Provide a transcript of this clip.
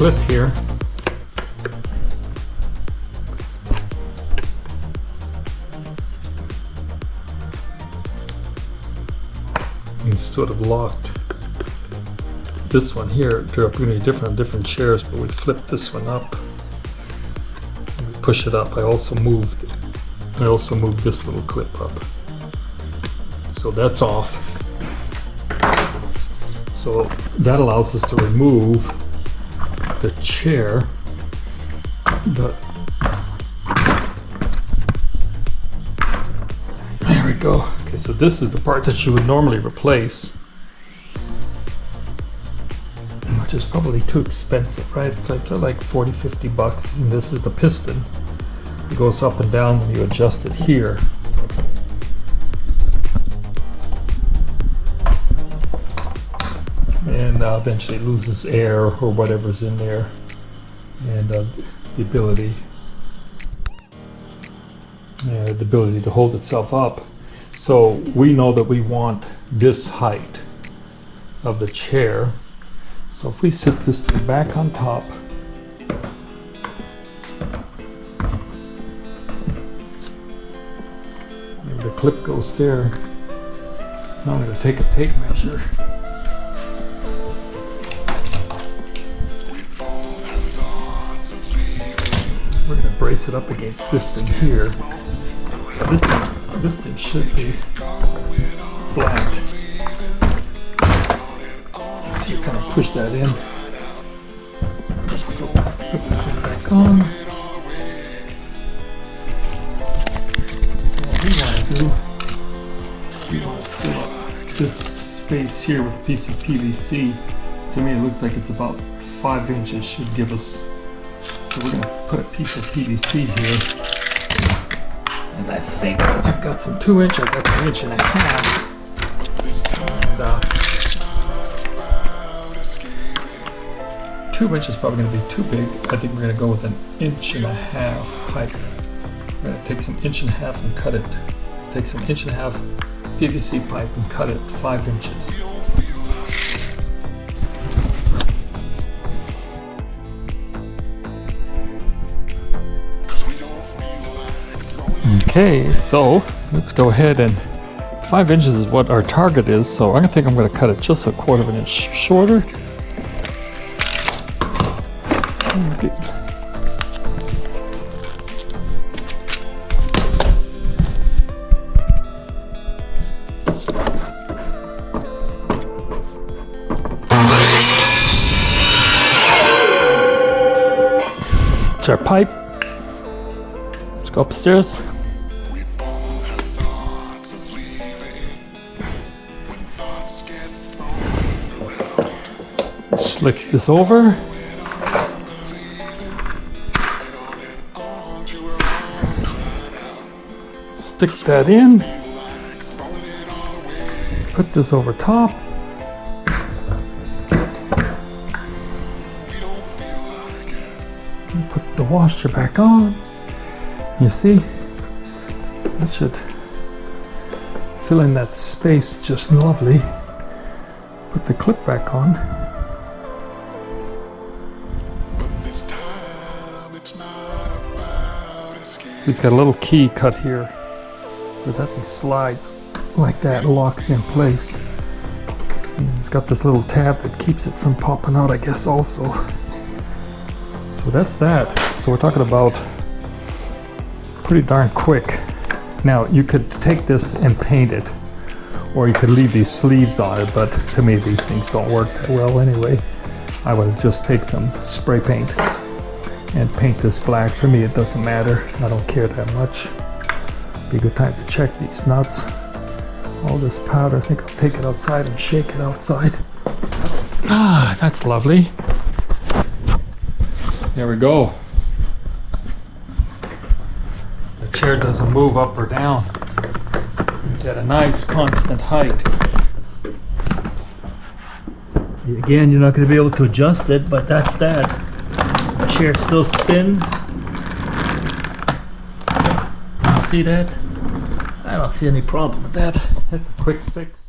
clip here. You sort of locked this one here. They're going to be different on different chairs, but we flip this one up. We push it up. I also moved this little clip up. So that's off. So that allows us to remove the chair. There we go. Okay, so this is the part that you would normally replace, which is probably too expensive, right? It's like 40, 50 bucks. And this is the piston. It goes up and down when you adjust it here. And eventually it loses air or whatever's in there, and the ability to hold itself up. So we know that we want this height of the chair. So if we sit this thing back on top, maybe the clip goes there. Now I'm going to take a tape measure. We're going to brace it up against this thing here. This thing should be flat. So you kind of push that in. Put this thing back on. So what we want to do, we want to fill up this space here with a piece of PVC. To me it looks like it's about 5 inches should give us. So we're going to put a piece of PVC here, and I think I've got some 2-inch, I've got some 1.5 inches. 2 inches is probably going to be too big. I think we're going to go with an 1.5 pipe. We're going to take some 1.5 and cut it. Take some 1.5 PVC pipe and cut it 5 inches. Okay, so let's go ahead, and 5 inches is what our target is, so I think I'm going to cut it just 1/4 inch shorter. Okay. It's our pipe. Let's go upstairs. Slick this over. Stick that in. Put this over top. And put the washer back on. You see? That should fill in that space just lovely. Put the clip back on. So it's got a little key cut here so that thing slides like that, locks in place. And it's got this little tab that keeps it from popping out, I guess, also. So that's that. So we're talking about pretty darn quick. Now you could take this and paint it, or you could leave these sleeves on it, but to me these things don't work that well anyway. I would just take some spray paint and paint this black. For me it doesn't matter, I don't care that much. Be a good time to check these nuts. All this powder, I think I'll take it outside and shake it outside. Ah, that's lovely. There we go. The chair doesn't move up or down. It's at a nice constant height. Again, you're not going to be able to adjust it, but that's that. The chair still spins. You see that? I don't see any problem with that. That's a quick fix.